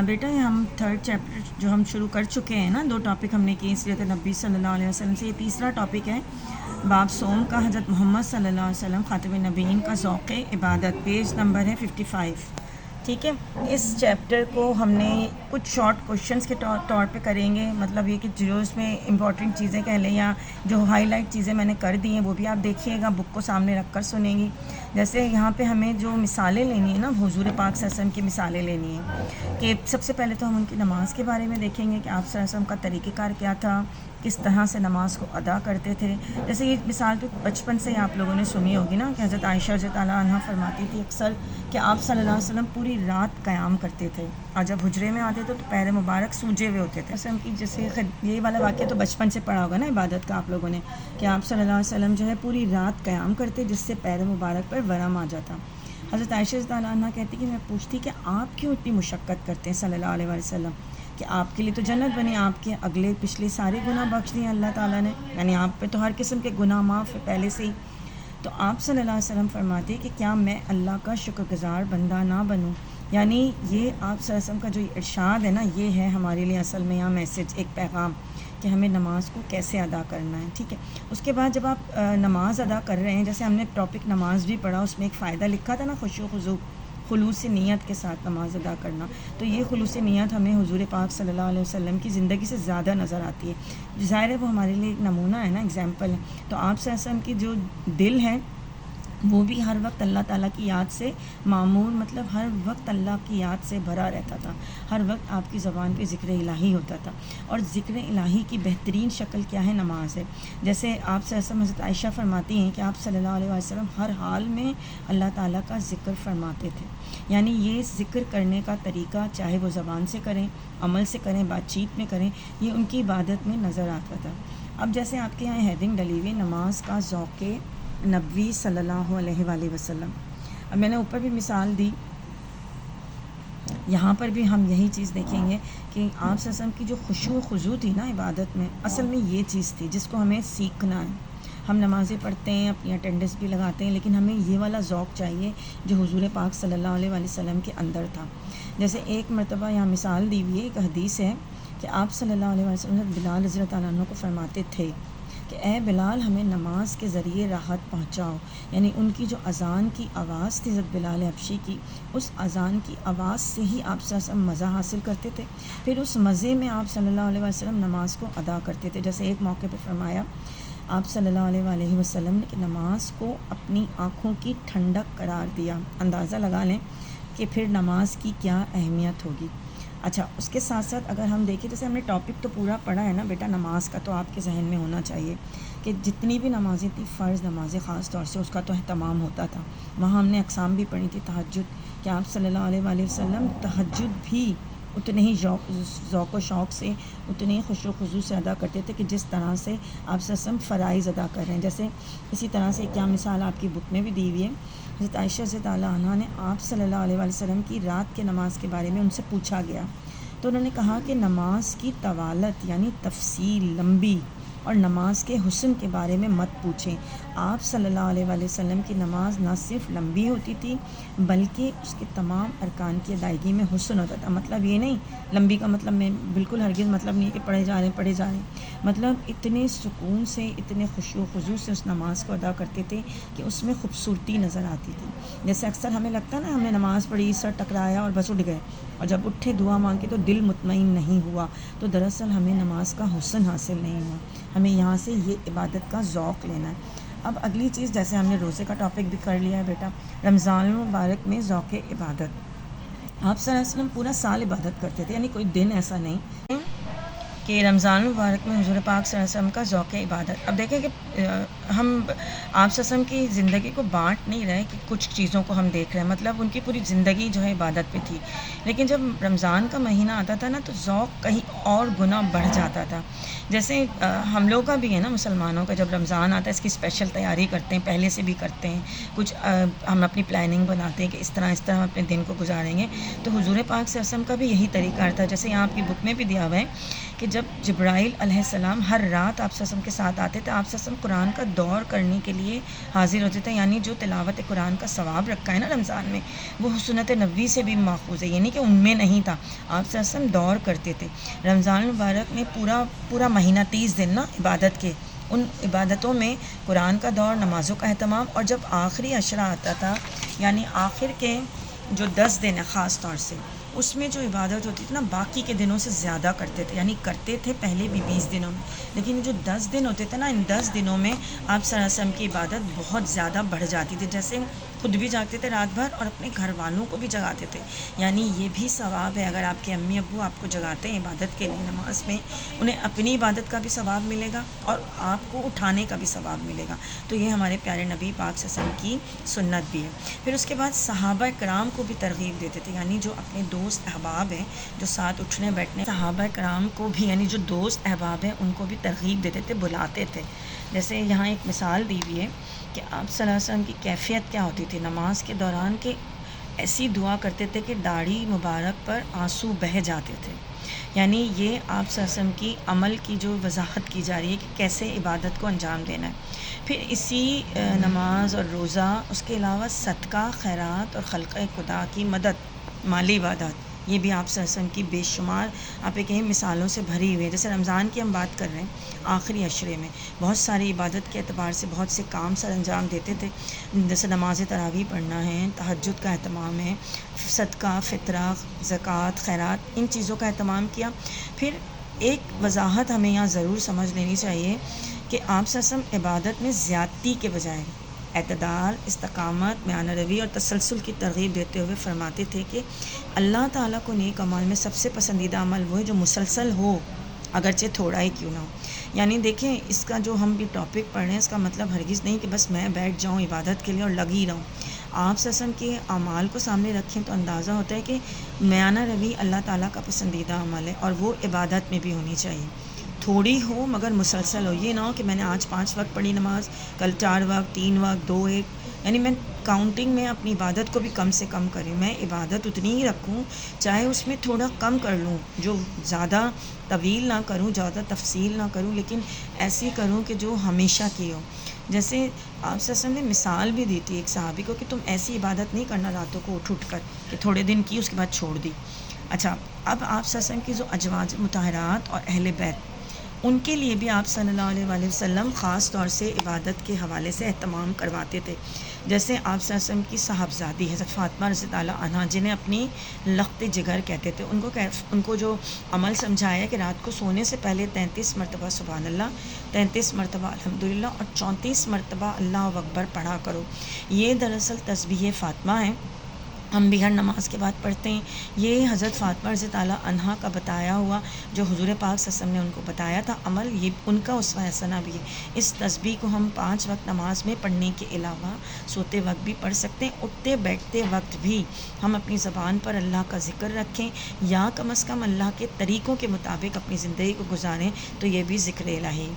بیٹا یہ ہم third chapter جو ہم شروع کر چکے ہیں نا، 2 ٹاپک ہم نے کیے سیرت نبی صلی اللہ علیہ وسلم سے، یہ تیسرا ٹاپک ہے باب صوم کا، حضرت محمد صلی اللہ علیہ وسلم خاتم النبیین کا ذوق عبادت، پیج نمبر ہے 55۔ ٹھیک ہے، اس چیپٹر کو ہم نے کچھ شارٹ کوشچنس کے طور پہ کریں گے، مطلب یہ کہ جو اس میں امپورٹنٹ چیزیں کہہ لیں یا جو ہائی لائٹ چیزیں میں نے کر دی ہیں وہ بھی آپ دیکھیے گا، بک کو سامنے رکھ کر سنیں گی۔ جیسے یہاں پہ ہمیں جو مثالیں لینی ہیں نا، حضور پاک صلی اللہ علیہ وسلم کی مثالیں لینی ہیں کہ سب سے پہلے تو ہم ان کی نماز کے بارے میں دیکھیں گے کہ آپ صلی اللہ علیہ وسلم کا طریقہ کار کیا تھا، کس طرح سے نماز کو ادا کرتے تھے۔ جیسے یہ مثال تو بچپن سے آپ لوگوں نے سنی ہوگی نا کہ حضرت عائشہ رضی اللہ عنہا فرماتی تھی اکثر کہ آپ صلی اللہ علیہ وسلم پوری رات قیام کرتے تھے، اور جب حجرے میں آتے تو پیر مبارک سوجے ہوئے ہوتے تھے۔ وسلم کی جیسے یہ والا واقعہ تو بچپن سے پڑھا ہوگا نا عبادت کا آپ لوگوں نے، کہ آپ صلی اللہ علیہ وسلم جو ہے پوری رات قیام کرتے جس سے پیر مبارک پر ورم آ جاتا۔ حضرت عائشہ رضی اللہ عنہا کہتی کہ میں پوچھتی کہ آپ کیوں اتنی مشقت کرتے ہیں صلی اللہ علیہ وسلم، کہ آپ کے لیے تو جنت بنی، آپ کے اگلے پچھلے سارے گناہ بخش دیے اللہ تعالیٰ نے، یعنی آپ پہ تو ہر قسم کے گناہ معاف ہے پہلے سے ہی۔ تو آپ صلی اللہ علیہ وسلم فرماتے کہ کیا میں اللہ کا شکر گزار بندہ نہ بنوں؟ یعنی یہ آپ صلی اللہ علیہ وسلم کا جو ارشاد ہے نا، یہ ہے ہمارے لیے اصل میں یہاں میسج، ایک پیغام کہ ہمیں نماز کو کیسے ادا کرنا ہے۔ ٹھیک ہے، اس کے بعد جب آپ نماز ادا کر رہے ہیں، جیسے ہم نے ٹاپک نماز بھی پڑھا، اس میں ایک فائدہ لکھا تھا نا، خشوع و خضوع، خلوص نیت کے ساتھ نماز ادا کرنا، تو یہ خلوص نیت ہمیں حضور پاک صلی اللہ علیہ وسلم کی زندگی سے زیادہ نظر آتی ہے۔ ظاہر ہے وہ ہمارے لیے ایک نمونہ ہے نا، اگزامپل ہے۔ تو آپ صلی اللہ علیہ وسلم کی جو دل ہے وہ بھی ہر وقت اللہ تعالیٰ کی یاد سے معمور، مطلب ہر وقت اللہ کی یاد سے بھرا رہتا تھا، ہر وقت آپ کی زبان پہ ذکر الہی ہوتا تھا، اور ذکر الہی کی بہترین شکل کیا ہے؟ نماز ہے۔ جیسے آپ صلی اللہ علیہ وسلم، حضرت عائشہ فرماتی ہیں کہ آپ صلی اللہ علیہ وسلم ہر حال میں اللہ تعالیٰ کا ذکر فرماتے تھے، یعنی یہ ذکر کرنے کا طریقہ چاہے وہ زبان سے کریں، عمل سے کریں، بات چیت میں کریں، یہ ان کی عبادت میں نظر آتا تھا۔ اب جیسے آپ کے یہاں ہیڈنگ ڈلی ہوئی نماز کا ذوق نبوی صلی اللہ علیہ وآلہ وسلم، اب میں نے اوپر بھی مثال دی، یہاں پر بھی ہم یہی چیز دیکھیں گے کہ آپ صلی اللہ علیہ وسلم کی جو خشوع و خضوع تھی نا عبادت میں، اصل میں یہ چیز تھی جس کو ہمیں سیکھنا ہے۔ ہم نمازیں پڑھتے ہیں، اپنی اٹینڈنس بھی لگاتے ہیں، لیکن ہمیں یہ والا ذوق چاہیے جو حضور پاک صلی اللہ علیہ وآلہ وسلم کے اندر تھا۔ جیسے ایک مرتبہ یہاں مثال دی ہوئی ہے، ایک حدیث ہے کہ آپ صلی اللہ علیہ وسلم بلال رضی اللہ عنہ کو فرماتے تھے کہ اے بلال ہمیں نماز کے ذریعے راحت پہنچاؤ، یعنی ان کی جو اذان کی آواز تھی حضرت بلال حبشی کی، اس اذان کی آواز سے ہی آپ صلی اللہ علیہ وسلم مزہ حاصل کرتے تھے، پھر اس مزے میں آپ صلی اللہ علیہ وسلم نماز کو ادا کرتے تھے۔ جیسے ایک موقع پہ فرمایا آپ صلی اللہ علیہ وآلہ وسلم نے کہ نماز کو اپنی آنکھوں کی ٹھنڈک قرار دیا، اندازہ لگا لیں کہ پھر نماز کی کیا اہمیت ہوگی۔ اچھا، اس کے ساتھ ساتھ اگر ہم دیکھیں، جیسے ہم نے ٹاپک تو پورا پڑھا ہے نا بیٹا نماز کا، تو آپ کے ذہن میں ہونا چاہیے کہ جتنی بھی نمازیں تھیں، فرض نمازیں خاص طور سے، اس کا تو اہتمام ہوتا تھا۔ وہاں ہم نے اقسام بھی پڑھی تھی، تہجد، کہ آپ صلی اللہ علیہ وآلہ وسلم تہجد بھی اتنے ہی ذوق و شوق سے، اتنے ہی خشوع و خضوع سے ادا کرتے تھے کہ جس طرح سے آپ صلی اللہ علیہ وسلم فرائض ادا کر رہے ہیں۔ جیسے اسی طرح سے کیا مثال آپ کی بک میں بھی دی ہوئی ہے، حضرت عائشہ رضی اللہ عنہا نے آپ صلی اللہ علیہ وآلہ وسلم کی رات کے نماز کے بارے میں ان سے پوچھا گیا، تو انہوں نے کہا کہ نماز کی طوالت یعنی تفصیل لمبی اور نماز کے حسن کے بارے میں مت پوچھیں۔ آپ صلی اللہ علیہ وآلہ وسلم کی نماز نہ صرف لمبی ہوتی تھی بلکہ اس کے تمام ارکان کی ادائیگی میں حسن ہوتا تھا۔ مطلب یہ نہیں، لمبی کا مطلب میں بالکل ہرگز مطلب نہیں کہ پڑھے جا رہے ہیں، مطلب اتنے سکون سے، اتنے خشوع و خضوع سے اس نماز کو ادا کرتے تھے کہ اس میں خوبصورتی نظر آتی تھی۔ جیسے اکثر ہمیں لگتا ہے نا، ہم نے نماز پڑھی، سر ٹکرایا اور بس اٹھ گئے، اور جب اٹھے دعا مانگ کے تو دل مطمئن نہیں ہوا، تو دراصل ہمیں نماز کا حسن حاصل نہیں ہوا۔ ہمیں یہاں سے یہ عبادت کا ذوق لینا ہے۔ اب اگلی چیز، جیسے ہم نے روزے کا ٹاپک بھی کر لیا ہے بیٹا، رمضان المبارک میں ذوق عبادت، آپ صلی اللہ علیہ وسلم پورا سال عبادت کرتے تھے، یعنی کوئی دن ایسا نہیں کہ رمضان المبارک میں حضور پاک صلی اللہ علیہ وسلم کا ذوق عبادت۔ اب دیکھیں کہ ہم آپ صلی اللہ علیہ وسلم کی زندگی کو بانٹ نہیں رہے کہ کچھ چیزوں کو ہم دیکھ رہے ہیں، مطلب ان کی پوری زندگی جو ہے عبادت پہ تھی، لیکن جب رمضان کا مہینہ آتا تھا نا تو ذوق کہیں اور گنا بڑھ جاتا تھا۔ جیسے ہم لوگ کا بھی ہے نا، مسلمانوں کا جب رمضان آتا ہے اس کی اسپیشل تیاری کرتے ہیں، پہلے سے بھی کرتے ہیں، کچھ ہم اپنی پلاننگ بناتے ہیں کہ اس طرح ہم اپنے دن کو گزاریں گے، تو حضور پاک صلی اللہ علیہ وسلم کا بھی یہی طریقہ تھا۔ جیسے یہاں آپ کی بک میں بھی دیا ہوا ہے کہ جب جبرائیل علیہ السلام ہر رات آپ وسلم کے ساتھ آتے تھے، آپ وسلم قرآن کا دور کرنے کے لیے حاضر ہوتے تھے، یعنی جو تلاوت قرآن کا ثواب رکھا ہے نا رمضان میں، وہ سنت نبوی سے بھی ماخوذ ہے، یعنی کہ ان میں نہیں تھا، آپ وسلم دور کرتے تھے رمضان المبارک میں پورا مہینہ 30 دن نا عبادت کے، ان عبادتوں میں قرآن کا دور، نمازوں کا اہتمام، اور جب آخری عشرہ آتا تھا یعنی آخر کے جو 10 دن ہیں خاص طور سے، اس میں جو عبادت ہوتی تھی نا باقی کے دنوں سے زیادہ کرتے تھے، یعنی کرتے تھے پہلے بھی 20 دنوں میں، لیکن جو 10 دن ہوتے تھے نا، ان 10 دنوں میں آپ صلی اللہ علیہ وسلم کی عبادت بہت زیادہ بڑھ جاتی تھی، جیسے خود بھی جاگتے تھے رات بھر اور اپنے گھر والوں کو بھی جگاتے تھے، یعنی یہ بھی ثواب ہے، اگر آپ کے امی ابو آپ کو جگاتے ہیں عبادت کے لیے نماز میں، انہیں اپنی عبادت کا بھی ثواب ملے گا اور آپ کو اٹھانے کا بھی ثواب ملے گا، تو یہ ہمارے پیارے نبی پاک صلی اللہ علیہ وسلم کی سنت بھی ہے۔ پھر اس کے بعد صحابہ کرام کو بھی ترغیب دیتے تھے، یعنی جو اپنے دوست احباب ہیں جو ساتھ اٹھنے بیٹھنے، صحابہ کرام کو بھی یعنی جو دوست احباب ہیں ان کو بھی ترغیب دیتے تھے، بلاتے تھے۔ جیسے یہاں ایک مثال دی ہوئی ہے کہ آپ صلی اللہ علیہ وسلم کی کیفیت کیا ہوتی تھی نماز کے دوران، کہ ایسی دعا کرتے تھے کہ داڑھی مبارک پر آنسو بہہ جاتے تھے، یعنی یہ آپ صلی اللہ علیہ وسلم کی عمل کی جو وضاحت کی جا رہی ہے کہ کیسے عبادت کو انجام دینا ہے۔ پھر اسی نماز اور روزہ، اس کے علاوہ صدقہ، خیرات اور خلقہ خدا کی مدد، مالی عبادات، یہ بھی آپ صلی اللہ علیہ وسلم کی بے شمار آپ یہ کہیں مثالوں سے بھری ہوئی ہے۔ جیسے رمضان کی ہم بات کر رہے ہیں، آخری عشرے میں بہت ساری عبادت کے اعتبار سے بہت سے کام سر انجام دیتے تھے، جیسے نماز تراویح پڑھنا ہے، تہجد کا اہتمام ہے، صدقہ، فطرہ، زکوٰۃ، خیرات، ان چیزوں کا اہتمام کیا۔ پھر ایک وضاحت ہمیں یہاں ضرور سمجھ لینی چاہیے کہ آپ صلی اللہ علیہ وسلم عبادت میں زیادتی کے بجائے اعتدال، استقامت، میانہ روی اور تسلسل کی ترغیب دیتے ہوئے فرماتے تھے کہ اللہ تعالیٰ کو نیک عمل میں سب سے پسندیدہ عمل وہ ہے جو مسلسل ہو، اگرچہ تھوڑا ہی کیوں نہ ہو۔ یعنی دیکھیں اس کا جو ہم بھی ٹاپک پڑھ رہے ہیں، اس کا مطلب ہرگز نہیں کہ بس میں بیٹھ جاؤں عبادت کے لیے اور لگ ہی رہوں۔ آپ صلی اللہ علیہ وسلم کے اعمال کو سامنے رکھیں تو اندازہ ہوتا ہے کہ میانہ روی اللہ تعالیٰ کا پسندیدہ عمل ہے، اور وہ عبادت میں بھی ہونی چاہیے، تھوڑی ہو مگر مسلسل ہو۔ یہ نہ ہو کہ میں نے آج 5 وقت پڑھی نماز، کل 4 وقت، 3 وقت، 2 1، یعنی میں کاؤنٹنگ میں اپنی عبادت کو بھی کم سے کم کروں، میں عبادت اتنی ہی رکھوں، چاہے اس میں تھوڑا کم کر لوں، جو زیادہ طویل نہ کروں، زیادہ تفصیل نہ کروں، لیکن ایسی کروں کہ جو ہمیشہ کی ہو۔ جیسے آپ صلی اللہ علیہ وسلم نے مثال بھی دی تھی ایک صحابی کو کہ تم ایسی عبادت نہیں کرنا راتوں کو اٹھ کر کہ تھوڑے دن کی اس کے بعد چھوڑ دی۔ اچھا، اب آپ صلی اللہ علیہ وسلم کی جو ازواج مطہرات اور اہل بیت، ان کے لیے بھی آپ صلی اللہ علیہ وآلہ وسلم خاص طور سے عبادت کے حوالے سے اہتمام کرواتے تھے۔ جیسے آپ صلی اللہ علیہ وسلم کی صاحبزادی حضرت فاطمہ رضی اللہ عنہا، جنہیں اپنی لخت جگر کہتے تھے، ان کو جو عمل سمجھایا کہ رات کو سونے سے پہلے 33 مرتبہ سبحان اللہ، 33 مرتبہ الحمدللہ اور 34 مرتبہ اللہ اکبر پڑھا کرو۔ یہ دراصل تسبیح فاطمہ ہے، ہم بھی ہر نماز کے بعد پڑھتے ہیں۔ یہ حضرت فاطمہ رضی اللہ عنہا کا بتایا ہوا جو حضور پاک صلی اللہ علیہ وسلم نے ان کو بتایا تھا عمل، یہ ان کا اسوہ حسنہ بھی ہے۔ اس تسبیح کو ہم 5 وقت نماز میں پڑھنے کے علاوہ سوتے وقت بھی پڑھ سکتے ہیں، اٹھتے بیٹھتے وقت بھی ہم اپنی زبان پر اللہ کا ذکر رکھیں، یا کم از کم اللہ کے طریقوں کے مطابق اپنی زندگی کو گزاریں، تو یہ بھی ذکر الہی۔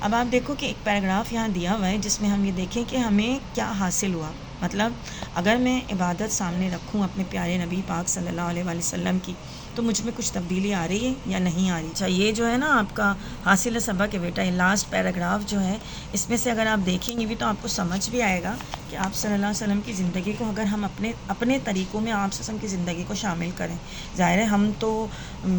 اب آپ دیکھو کہ ایک پیراگراف یہاں دیا ہوا ہے جس میں ہم یہ دیکھیں کہ ہمیں کیا حاصل ہوا، مطلب اگر میں عبادت سامنے رکھوں اپنے پیارے نبی پاک صلی اللہ علیہ وآلہ وسلم کی، تو مجھ میں کچھ تبدیلی آ رہی ہے یا نہیں آ رہی۔ اچھا، یہ جو ہے نا آپ کا حاصل سبق ہے بیٹا، یہ لاسٹ پیراگراف جو ہے، اس میں سے اگر آپ دیکھیں گے بھی تو آپ کو سمجھ بھی آئے گا کہ آپ صلی اللہ علیہ وسلم کی زندگی کو اگر ہم اپنے طریقوں میں آپ صلی اللہ علیہ وسلم کی زندگی کو شامل کریں، ظاہر ہے ہم تو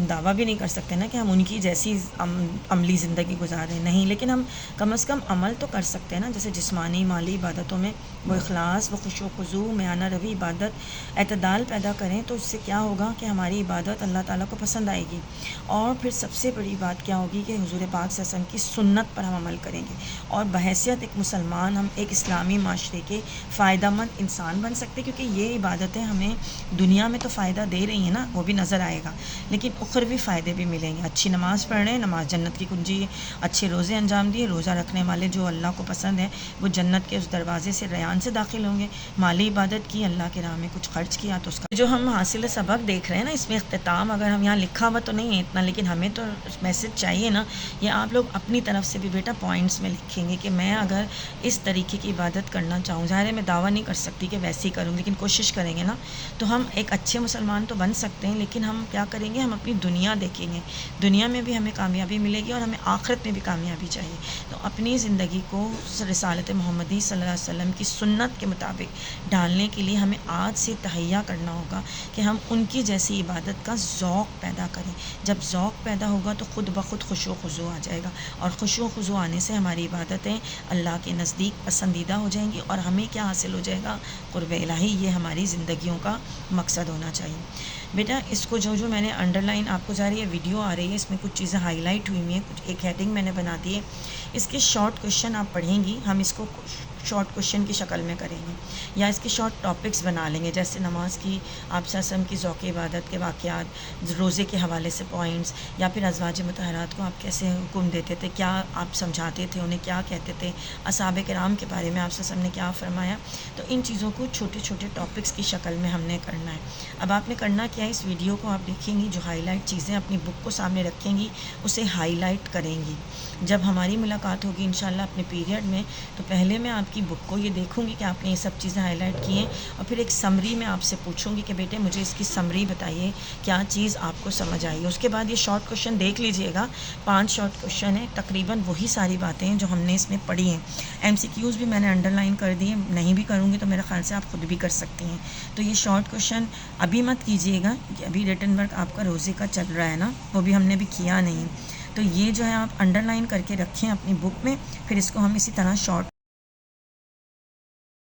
دعویٰ بھی نہیں کر سکتے نا کہ ہم ان کی جیسی عملی زندگی گزار رہے ہیں، نہیں، لیکن ہم کم از کم عمل تو کر سکتے ہیں نا، جیسے جسمانی مالی عبادتوں میں وہ اخلاص، وہ خشوع و خضوع، میانہ روی، عبادت، اعتدال پیدا کریں، تو اس سے کیا ہوگا کہ ہماری عبادت اللہ تعالیٰ کو پسند آئے گی، اور پھر سب سے بڑی بات کیا ہوگی کہ حضور پاک صلی اللہ علیہ وسلم کی سنت پر ہم عمل کریں گے، اور بحیثیت ایک مسلمان ہم ایک اسلامی معاشرے کے فائدہ مند انسان بن سکتے، کیونکہ یہ عبادتیں ہمیں دنیا میں تو فائدہ دے رہی ہیں نا، وہ بھی نظر آئے گا، لیکن اخروی فائدے بھی ملیں گے۔ اچھی نماز پڑھ رہے ہیں، نماز جنت کی کنجی ہے، اچھے روزے انجام دیے، روزہ رکھنے والے جو اللہ کو پسند ہے وہ جنت کے اس دروازے سے ریان سے داخل ہوں گے۔ گے. مالی عبادت کی, اللہ کے راہ میں کچھ خرچ کیا تو اس کا جو ہم حاصل سبق دیکھ رہے ہیں نا, اس میں اختتام اگر ہم یہاں لکھا ہوا تو نہیں ہے اتنا, لیکن ہمیں تو میسج چاہیے نا. یہ آپ لوگ اپنی طرف سے بھی بیٹا پوائنٹس میں لکھیں گے کہ میں اگر اس طریقے کی عبادت کرنا چاہوں, ظاہر ہے میں دعویٰ نہیں کر سکتی کہ ویسے ہی کروں, لیکن کوشش کریں گے نا تو ہم ایک اچھے مسلمان تو بن سکتے ہیں. لیکن ہم کیا کریں گے, ہم اپنی دنیا دیکھیں گے, دنیا میں بھی ہمیں کامیابی ملے گی اور ہمیں آخرت میں بھی کامیابی چاہیے. تو اپنی زندگی کو رسالت محمدی صلی اللہ علیہ وسلم کی سنت کے مطابق ڈالنے کے لیے ہمیں آج سے تہیا کرنا ہوگا کہ ہم ان کی جیسی عبادت کا ذوق پیدا کریں. جب ذوق پیدا ہوگا تو خود بخود خشوع و خضوع آ جائے گا, اور خشوع و خضوع آنے سے ہماری عبادتیں اللہ کے نزدیک پسندیدہ ہو جائیں گی, اور ہمیں کیا حاصل ہو جائے گا, قرب الہی. یہ ہماری زندگیوں کا مقصد ہونا چاہیے. بیٹا اس کو جو میں نے انڈر لائن آپ کو ظاہر یہ ویڈیو آ رہی ہے, اس میں کچھ چیزیں ہائی لائٹ ہوئی ہوئی ہیں, کچھ ایک ہیڈنگ میں نے بنا دی ہے. اس کے شارٹ کوشچن آپ پڑھیں گی, ہم اس کو شارٹ کوشچن کی شکل میں کریں گے, یا اس کے شارٹ ٹاپکس بنا لیں گے, جیسے نماز کی آپ صلی اللہ علیہ وسلم کی ذوق عبادت کے واقعات, روزے کے حوالے سے پوائنٹس, یا پھر ازواج مطہرات کو آپ کیسے حکم دیتے تھے, کیا آپ سمجھاتے تھے, انہیں کیا کہتے تھے, اصحاب کرام کے بارے میں آپ صلی اللہ علیہ وسلم نے کیا فرمایا. تو ان چیزوں کو چھوٹے چھوٹے ٹاپکس کی شکل میں ہم نے کرنا ہے. اب آپ نے کرنا کیا ہے, اس ویڈیو کو آپ دیکھیں گی, جو ہائی لائٹ چیزیں اپنی بک کو سامنے رکھیں گی اسے ہائی لائٹ کریں گی. جب ہماری ملاقات ہوگی انشاءاللہ اپنے پیریڈ میں, تو پہلے میں آپ کی بک کو یہ دیکھوں گی کہ آپ نے یہ سب چیزیں ہائی لائٹ کی ہیں, اور پھر ایک سمری میں آپ سے پوچھوں گی کہ بیٹے مجھے اس کی سمری بتائیے, کیا چیز آپ کو سمجھ آئی ہے. اس کے بعد یہ شارٹ کوشچن دیکھ لیجئے گا, 5 شارٹ کوشچن ہیں, تقریباً وہی ساری باتیں ہیں جو ہم نے اس میں پڑھی ہیں. MCQs بھی میں نے انڈر لائن کر دی ہیں, نہیں بھی کروں گی تو میرے خیال سے آپ خود بھی کر سکتی ہیں. تو یہ شارٹ کوشچن ابھی مت کیجیے گا, کہ ابھی ریٹن ورک آپ کا روزے کا چل رہا ہے نا, وہ بھی ہم نے بھی کیا نہیں. تو یہ جو ہے آپ انڈر لائن کر کے رکھیں اپنی بک میں, پھر اس کو ہم اسی طرح شارٹ